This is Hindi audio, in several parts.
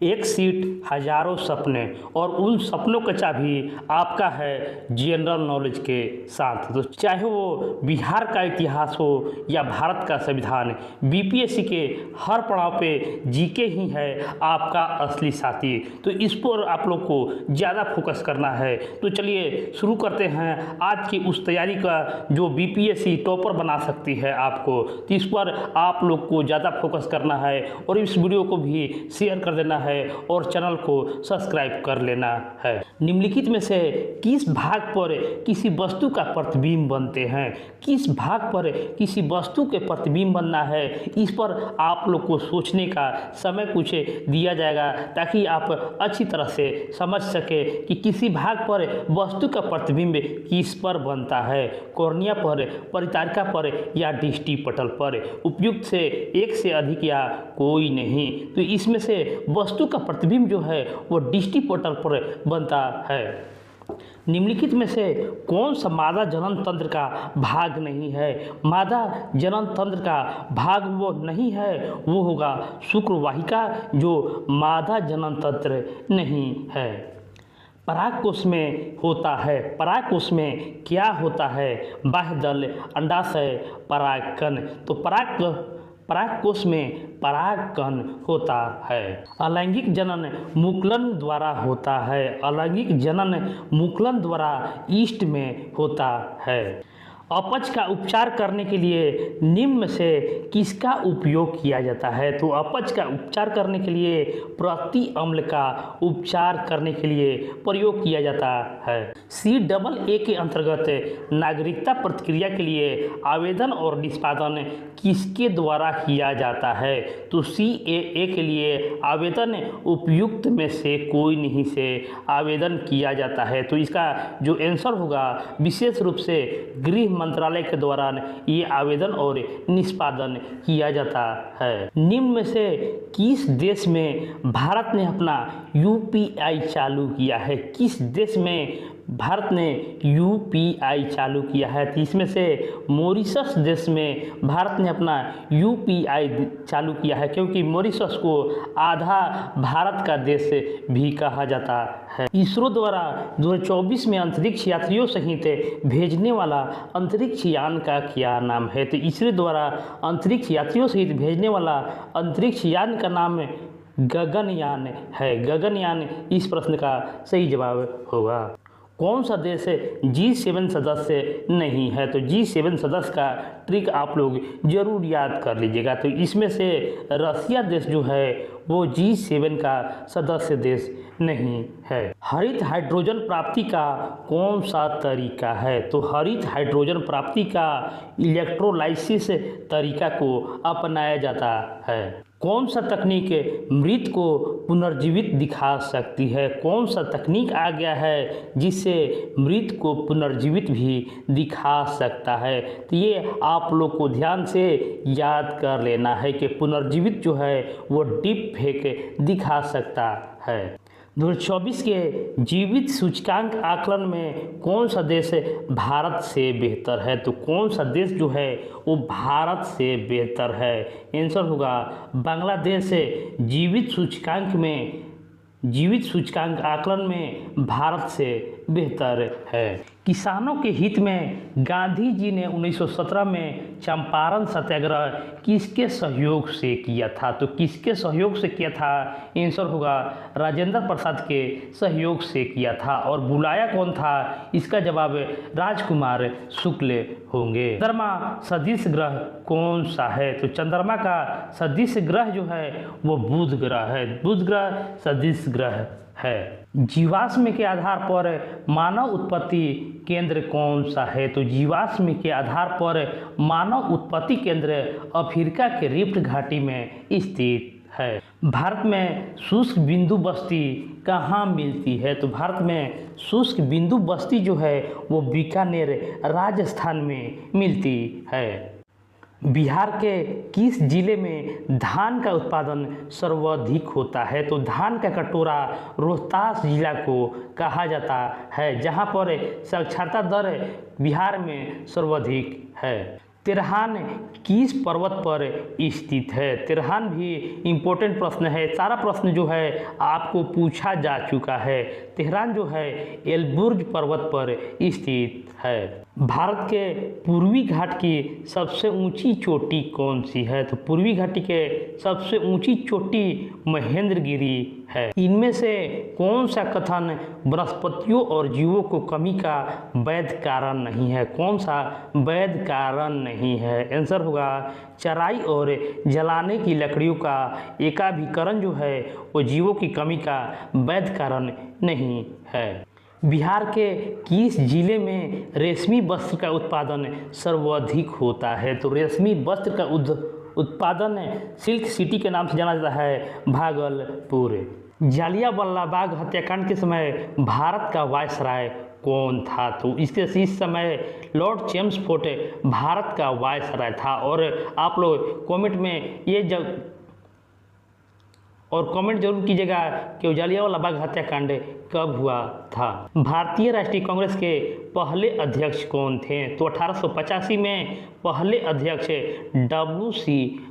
एक सीट हजारों सपने और उन सपनों का चाबी आपका है जनरल नॉलेज के साथ। तो चाहे वो बिहार का इतिहास हो या भारत का संविधान, बीपीएससी के हर पड़ाव पे जीके ही है आपका असली साथी। तो इस पर आप लोग को ज़्यादा फोकस करना है। तो चलिए शुरू करते हैं आज की उस तैयारी का जो बीपीएससी टॉपर बना सकती है आपको। तो इस पर आप लोग को ज़्यादा फोकस करना है और इस वीडियो को भी शेयर कर देना है और चैनल को सब्सक्राइब कर लेना है। निम्नलिखित में से किस भाग पर किसी वस्तु का प्रतिबिंब बनते हैं? किस भाग पर किसी वस्तु के प्रतिबिंब बनना है, इस पर आप लोग को सोचने का समय कुछ दिया जाएगा ताकि आप अच्छी तरह से समझ सके कि किसी भाग पर वस्तु का प्रतिबिंब किस पर बनता है, कॉर्निया पर, परितारिका पर या दृष्टि पटल पर। उपयुक्त से एक से अधिक या कोई नहीं। तो इसमें से वस्तु का प्रतिबिंब जो है वो दृष्टि पटल पर बनता है। निम्नलिखित में से कौन सा मादा जनन तंत्र का भाग नहीं है? मादा जनन तंत्र का भाग वो नहीं है, वो होगा शुक्रवाहिका, जो मादा जनन तंत्र नहीं है। परागकोश में होता है। परागकोश में क्या होता है? बाह्यदल, अंडाशय, परागकण। तो परागकोश में परागकण होता है। अलैंगिक जनन मुकुलन द्वारा होता है। अलैंगिक जनन मुकुलन द्वारा ईस्ट में होता है। अपच का उपचार करने के लिए निम्न में से किसका उपयोग किया जाता है? तो अपच का उपचार करने के लिए प्रति अम्ल का उपचार करने के लिए प्रयोग किया जाता है। CAA के अंतर्गत नागरिकता प्रतिक्रिया के लिए आवेदन और निष्पादन किसके द्वारा किया जाता है? तो CAA के लिए आवेदन उपयुक्त में से कोई नहीं से आवेदन किया जाता है। तो इसका जो आंसर होगा विशेष रूप से गृह मंत्रालय के दौरान ये आवेदन और निष्पादन किया जाता है। निम्न में से किस देश में भारत ने अपना UPI चालू किया है? किस देश में भारत ने UPI चालू किया है? तो इसमें से मॉरिशस देश में भारत ने अपना UPI चालू किया है, क्योंकि मॉरिशस को आधा भारत का देश भी कहा जाता है। इसरो द्वारा 2024 में अंतरिक्ष यात्रियों सहित भेजने वाला अंतरिक्ष यान का क्या नाम है? तो इसरो द्वारा अंतरिक्ष यात्रियों सहित भेजने वाला अंतरिक्ष यान का नाम गगनयान है। गगनयान इस प्रश्न का सही जवाब होगा। कौन सा देश G7 सदस्य नहीं है? तो G7 सदस्य का ट्रिक आप लोग जरूर याद कर लीजिएगा। तो इसमें से रसिया देश जो है वो G7 का सदस्य देश नहीं है। हरित हाइड्रोजन प्राप्ति का कौन सा तरीका है? तो हरित हाइड्रोजन प्राप्ति का इलेक्ट्रोलाइसिस तरीका को अपनाया जाता है। कौन सा तकनीक मृत को पुनर्जीवित दिखा सकती है? कौन सा तकनीक आ गया है जिससे मृत को पुनर्जीवित भी दिखा सकता है? तो ये आप लोग को ध्यान से याद कर लेना है कि पुनर्जीवित जो है वो डीप फेक दिखा सकता है। 2024 के जीवित सूचकांक आकलन में कौन सा देश भारत से बेहतर है? तो कौन सा देश जो है वो भारत से बेहतर है? आंसर होगा बांग्लादेश। जीवित सूचकांक आकलन में भारत से बेहतर है। किसानों के हित में गांधी जी ने 1917 में चंपारण सत्याग्रह किसके सहयोग से किया था? तो किसके सहयोग से किया था? आंसर होगा राजेंद्र प्रसाद के सहयोग से किया था। और बुलाया कौन था? इसका जवाब राजकुमार शुक्ल होंगे। चंद्रमा सदिश ग्रह कौन सा है? तो चंद्रमा का सदिश ग्रह जो है वो बुध ग्रह है। बुध ग्रह सदिश ग्रह है। जीवाश्म के आधार पर मानव उत्पत्ति केंद्र कौन सा है? तो जीवाश्म के आधार पर मानव उत्पत्ति केंद्र अफ्रीका के रिफ्ट घाटी में स्थित है। भारत में शुष्क बिंदु बस्ती कहाँ मिलती है? तो भारत में शुष्क बिंदु बस्ती जो है वो बीकानेर राजस्थान में मिलती है। बिहार के किस जिले में धान का उत्पादन सर्वाधिक होता है? तो धान का कटोरा रोहतास जिला को कहा जाता है, जहां पर साक्षरता दर बिहार में सर्वाधिक है। तेरहान किस पर्वत पर स्थित है? तेरहान भी इम्पोर्टेंट प्रश्न है। सारा प्रश्न जो है आपको पूछा जा चुका है। तेहरान जो है एलबुर्ज पर्वत पर स्थित है। भारत के पूर्वी घाट की सबसे ऊंची चोटी कौन सी है? तो पूर्वी घाटी के सबसे ऊंची चोटी महेंद्रगिरी है। इनमें से कौन सा कथन वनस्पतियों और जीवों को कमी का वैध कारण नहीं है? कौन सा वैध कारण नहीं है? आंसर होगा चराई और जलाने की लकड़ियों का एकाभिकरण जो है वो जीवों की कमी का वैध कारण नहीं है। बिहार के किस जिले में रेशमी वस्त्र का उत्पादन सर्वाधिक होता है? तो रेशमी वस्त्र का उत्पादन सिल्क सिटी के नाम से जाना जाता है भागलपुर। जालियांवाला बाग हत्याकांड के समय भारत का वायसराय कौन था? तो इस समय लॉर्ड चेम्सफोर्ड भारत का वायसराय था। और आप लोग कमेंट में कमेंट जरूर कीजिएगा कि जालियांवाला बाग हत्याकांड कब हुआ था। भारतीय राष्ट्रीय कांग्रेस के पहले अध्यक्ष कौन थे? तो 1885 में पहले अध्यक्ष WC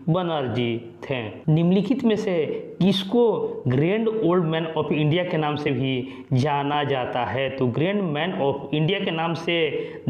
बनर्जी थे। निम्नलिखित में से किसको grand old man of India के नाम से भी जाना जाता है? तो ग्रैंड मैन ऑफ इंडिया के नाम से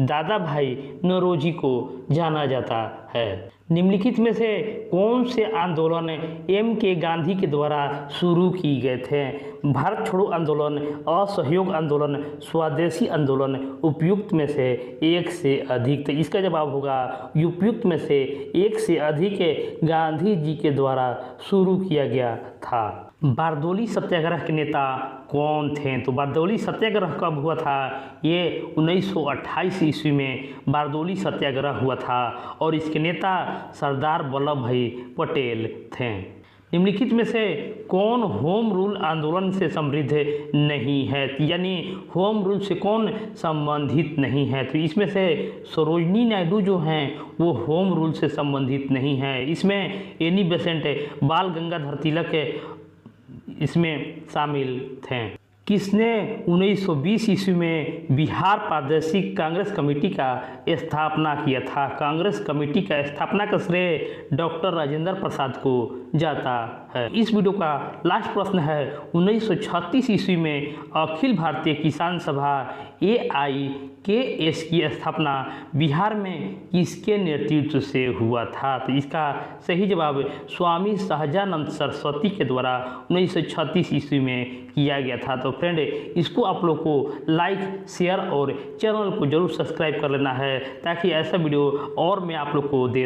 दादा भाई नौरोजी को जाना जाता है। निम्नलिखित में से कौन से आंदोलन M.K. गांधी के द्वारा शुरू किए गए थे? भारत छोड़ो आंदोलन, असहयोग आंदोलन, स्वदेशी आंदोलन, उपयुक्त में से एक से अधिक। तो इसका जवाब होगा उपयुक्त में से एक से अधिक गांधी जी के द्वारा शुरू किया गया था। बारदोली सत्याग्रह के नेता कौन थे? तो बारदोली सत्याग्रह कब हुआ था? ये 1928 ईस्वी में बारदोली सत्याग्रह हुआ था और इसके नेता सरदार वल्लभ भाई पटेल थे। निम्नलिखित में से कौन होम रूल आंदोलन से समृद्ध नहीं है? यानी होम रूल से कौन संबंधित नहीं है? तो इसमें से सरोजनी नायडू जो हैं वो होम रूल से संबंधित नहीं है। इसमें एनी बेसेंट, बाल गंगाधर तिलक इसमें शामिल थे। किसने 1920 ईस्वी में बिहार प्रादेशिक कांग्रेस कमेटी का स्थापना किया था? कांग्रेस कमेटी का स्थापना का श्रेय डॉक्टर राजेंद्र प्रसाद को जाता है। इस वीडियो का लास्ट प्रश्न है 1936 ईस्वी में अखिल भारतीय किसान सभा AIKS की स्थापना बिहार में किसके नेतृत्व से हुआ था? तो इसका सही जवाब स्वामी सहजानंद सरस्वती के द्वारा 1936 ईस्वी में किया गया था। तो फ्रेंड, इसको आप लोग को लाइक, शेयर और चैनल को जरूर सब्सक्राइब कर लेना है ताकि ऐसा वीडियो और मैं आप लोग को दे